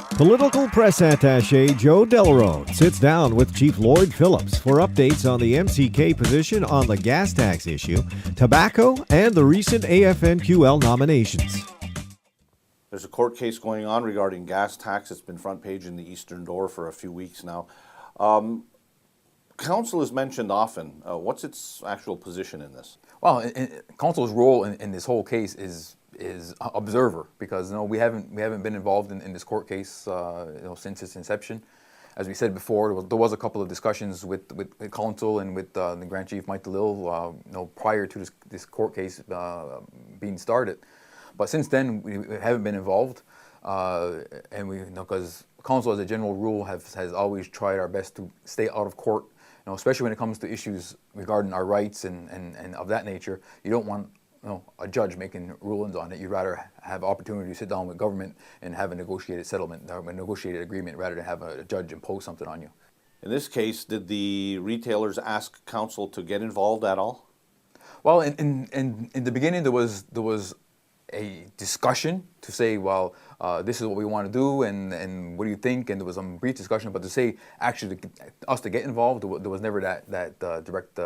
Political Press Attaché Joe Delaronde sits down with Chief Lloyd Phillips for updates on the MCK position on the gas tax issue, tobacco, and the recent AFNQL nominations. There's a court case going on regarding gas tax. It's been front page in the Eastern Door for a few weeks now. Council is mentioned often. What's its actual position in this? Well, Council's role in this whole case is observer, because we haven't been involved in this court case since its inception. As we said before, there was a couple of discussions with Council and with the Grand Chief Mike DeLille prior to this court case being started. But since then, we haven't been involved, and because Council, as a general rule, has always tried our best to stay out of court. Especially when it comes to issues regarding our rights and of that nature. You don't want a judge making rulings on it. You'd rather have opportunity to sit down with government and have a negotiated settlement or a negotiated agreement rather than have a judge impose something on you. In this case, did the retailers ask Council to get involved at all? Well, in the beginning, there was a discussion to say, well, this is what we want to do, and what do you think? And there was some brief discussion, but to say actually us to get involved, there was never that direct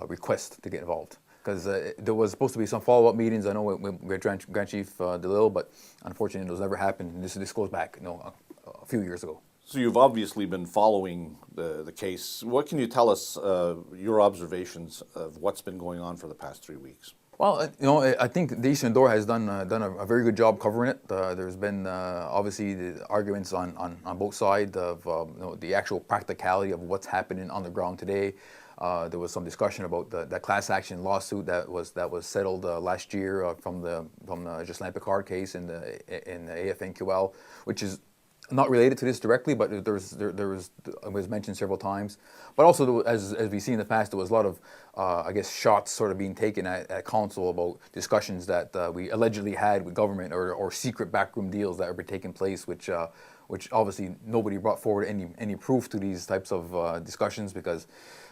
request to get involved. Because there was supposed to be some follow-up meetings. I know with Grand Chief DeLille, but unfortunately, those never happened. And this goes back, a few years ago. So you've obviously been following the case. What can you tell us, your observations of what's been going on for the past 3 weeks? Well, I think the Eastern Door has done a very good job covering it. There's been obviously the arguments on both sides of the actual practicality of what's happening on the ground today. There was some discussion about the class action lawsuit that was settled last year from the Ghislain Picard case in the AFNQL, which is not related to this directly, but it was mentioned several times. But also, as we see in the past, there was a lot of, shots sort of being taken at Council about discussions that we allegedly had with government or secret backroom deals that were taking place, which obviously nobody brought forward any proof to these types of discussions, because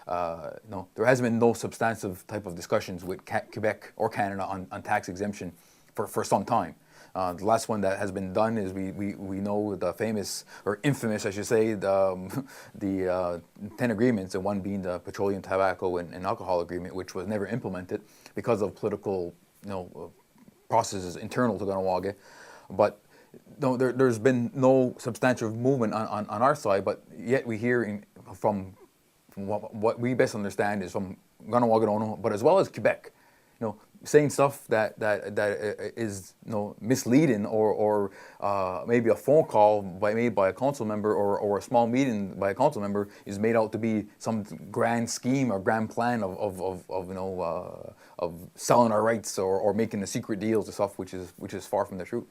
there has been no substantive type of discussions with Quebec or Canada on tax exemption for some time. The last one that has been done is we know the famous, or infamous I should say, the 10 agreements, and one being the petroleum, tobacco, and alcohol agreement, which was never implemented because of political processes internal to Ganawage. But there's been no substantial movement on our side, but yet we hear from what we best understand is from Ganawage, but as well as Quebec, saying stuff that is misleading, or maybe a phone call made by a council member or a small meeting by a council member is made out to be some grand scheme or grand plan of selling our rights or making the secret deals and stuff, which is far from the truth.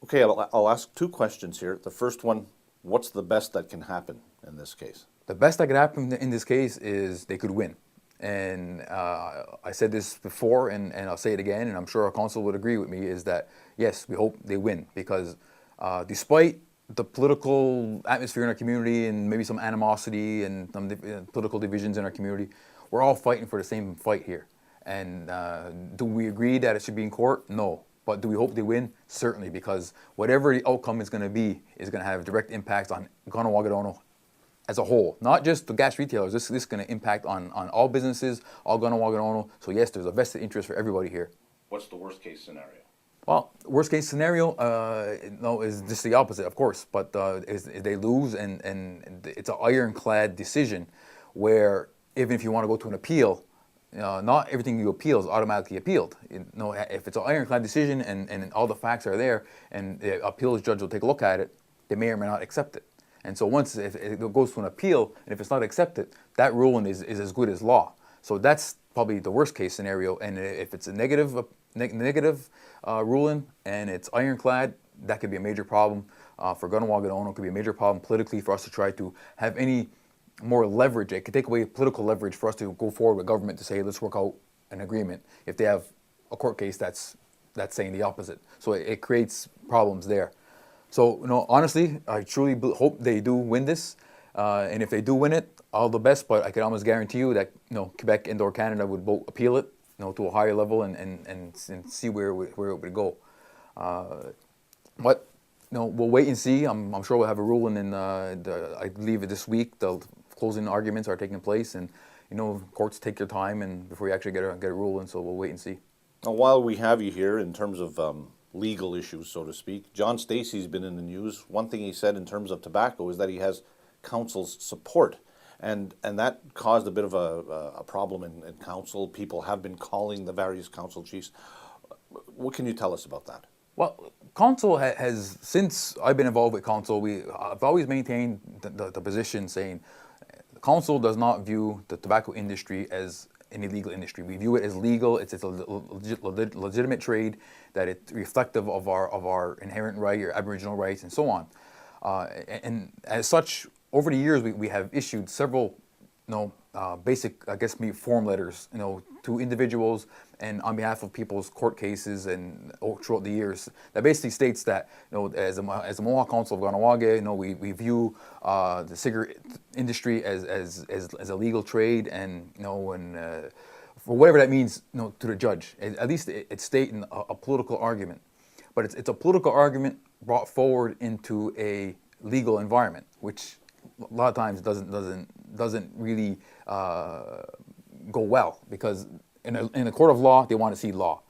Okay, I'll ask two questions here. The first one, what's the best that can happen in this case? The best that could happen in this case is they could win. And I said this before, and I'll say it again, and I'm sure our council would agree with me, is that, yes, we hope they win, because despite the political atmosphere in our community and maybe some animosity and some political divisions in our community, we're all fighting for the same fight here. And do we agree that it should be in court? No. But do we hope they win? Certainly, because whatever the outcome is going to be is going to have direct impacts on Ganawage as a whole, not just the gas retailers. This is going to impact on all businesses, all Ganawage. So yes, there's a vested interest for everybody here. What's the worst case scenario? Well, worst case scenario is just the opposite, of course. But is they lose, and it's an ironclad decision, where even if you want to go to an appeal, not everything you appeal is automatically appealed. If it's an ironclad decision and all the facts are there, and the appeals judge will take a look at it, they may or may not accept it. And so once if it goes to an appeal, and if it's not accepted, that ruling is as good as law. So that's probably the worst case scenario. And if it's a negative ruling and it's ironclad, that could be a major problem for Ganawage. It could be a major problem politically for us to try to have any more leverage. It could take away political leverage for us to go forward with government to say, let's work out an agreement, if they have a court case that's saying the opposite. So it creates problems there. So, honestly, I truly hope they do win this. And if they do win it, all the best. But I can almost guarantee you that, Quebec and/or Canada would both appeal it, to a higher level and see where it would go. But we'll wait and see. I'm sure we'll have a ruling in, I believe this week. The closing arguments are taking place, and courts take their time and before you actually get a ruling. So we'll wait and see. Now, while we have you here, in terms of legal issues, so to speak, John Stacey's been in the news. One thing he said in terms of tobacco is that he has council's support, and that caused a bit of a problem in council. People have been calling the various council chiefs. What can you tell us about that? Well, council has, since I've been involved with council, I've always maintained the position saying the council does not view the tobacco industry as an illegal industry. We view it as legal. It's a legitimate trade, that it's reflective of our inherent right, our Aboriginal rights, and so on. And as such, over the years, we have issued several, basic, I guess, form letters, to individuals and on behalf of people's court cases and throughout the years, that basically states that, as a Mohawk Council of Ganawage, we view the cigarette industry as a legal trade, and for whatever that means, to the judge. At least it's stating a political argument, but it's a political argument brought forward into a legal environment, which a lot of times doesn't really go well, because in a court of law they want to see law.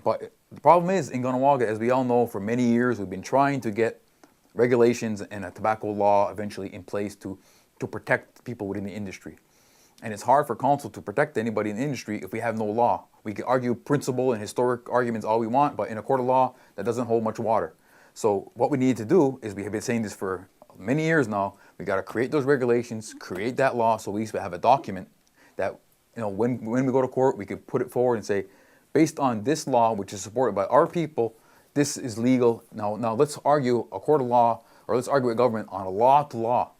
But the problem is, in Ganawage, as we all know, for many years we've been trying to get regulations and a tobacco law eventually in place to protect people within the industry. And it's hard for council to protect anybody in the industry if we have no law. We can argue principle and historic arguments all we want, but in a court of law that doesn't hold much water. So what we need to do is, we have been saying this for many years now, we got to create those regulations, create that law, so we have a document that, when we go to court, we could put it forward and say, based on this law, which is supported by our people, this is legal. Now let's argue a court of law, or let's argue with government on a law to law.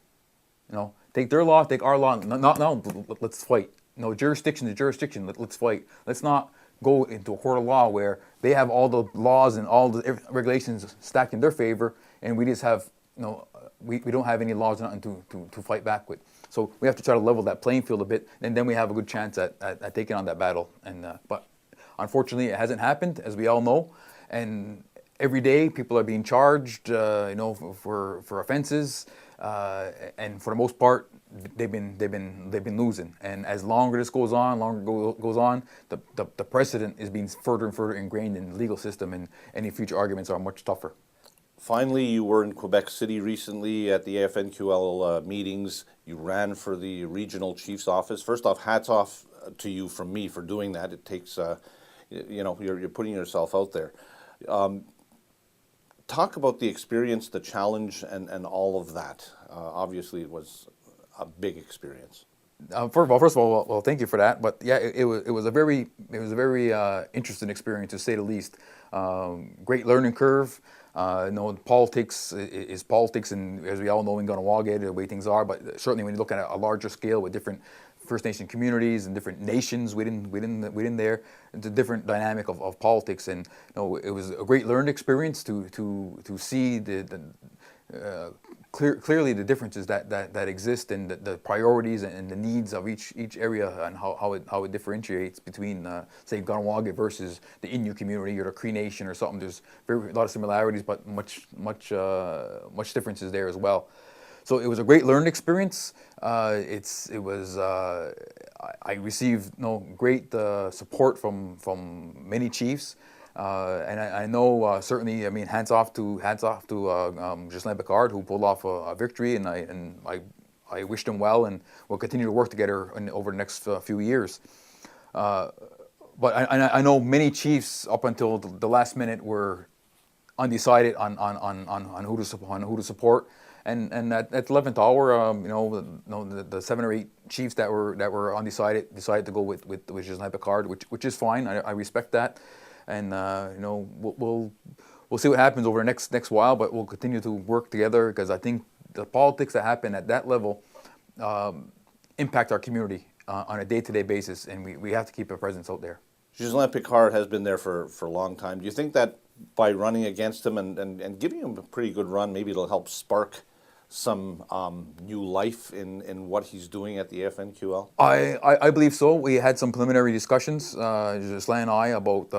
Take their law, take our law. No, let's fight. Jurisdiction to jurisdiction. Let's fight. Let's not go into a court of law where they have all the laws and all the regulations stacked in their favor, and we just have, we don't have any laws or nothing to fight back with. So we have to try to level that playing field a bit, and then we have a good chance at taking on that battle. But unfortunately, it hasn't happened, as we all know. And every day, people are being charged, for offenses, and for the most part, they've been losing. And as longer this goes on, the precedent is being further and further ingrained in the legal system, and any future arguments are much tougher. Finally, you were in Quebec City recently at the AFNQL meetings. You ran for the regional chief's office. First off, hats off to you from me for doing that. It takes, you're putting yourself out there. Talk about the experience, the challenge, and all of that. Obviously, it was a big experience. First of all, thank you for that. But yeah, it was a very interesting experience, to say the least. Great learning curve. Politics is politics, and as we all know in Ganawage, the way things are. But certainly, when you look at a larger scale with different First Nation communities and different nations within there, it's a different dynamic of politics. And it was a great learned experience to see clearly the differences that exist, and the priorities and the needs of each area, and how it differentiates between say Ganawage versus the Innu community or the Cree Nation or something. There's a lot of similarities, but much differences there as well. So it was a great learning experience. I received great support from many chiefs. And I know certainly. I mean, hats off to Ghislain Picard, who pulled off a victory, and I wished him well, and we'll continue to work together over the next few years. But I know many chiefs up until the last minute were undecided on who to support, and at 11th hour, the 7 or 8 chiefs that were undecided decided to go with Ghislain Picard, which is fine. I respect that. And we'll see what happens over the next while, but we'll continue to work together, because I think the politics that happen at that level impact our community on a day-to-day basis, and we have to keep a presence out there. Ghislain Picard has been there for a long time. Do you think that by running against him and giving him a pretty good run, maybe it'll help spark some new life in what he's doing at the AFNQL? I believe so. We had some preliminary discussions, Ghislain and I, about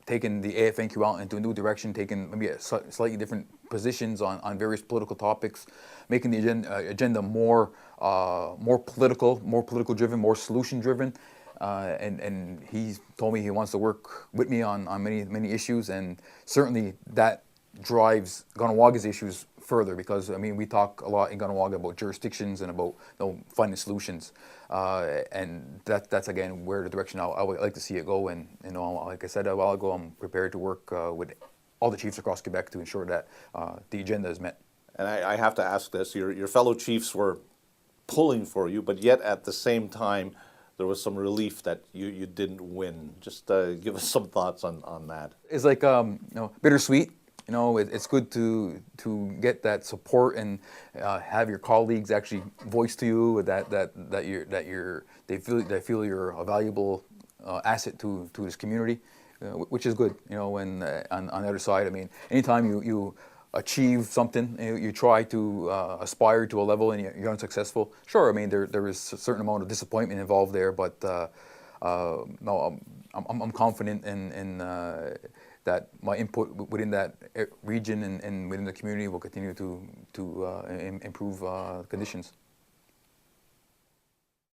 taking the AFNQL into a new direction, taking maybe slightly different positions on various political topics, making the agenda more political driven, more solution driven. And he told me he wants to work with me on many issues, and certainly that drives Ganawaga's issues further, because I mean we talk a lot in Ganawaga about jurisdictions and about finding solutions, and that's again where the direction I would like to see it go. And like I said a while ago, I'm prepared to work with all the chiefs across Quebec to ensure that the agenda is met. And I have to ask this: your fellow chiefs were pulling for you, but yet at the same time, there was some relief that you didn't win. Just give us some thoughts on that. It's like bittersweet. It's good to get that support and have your colleagues actually voice to you that they feel you're a valuable asset to this community, which is good. When on the other side, I mean, anytime you achieve something, you try to aspire to a level and you're unsuccessful. Sure, I mean there is a certain amount of disappointment involved there, but no, I'm confident in that my input within that region and within the community will continue to improve conditions.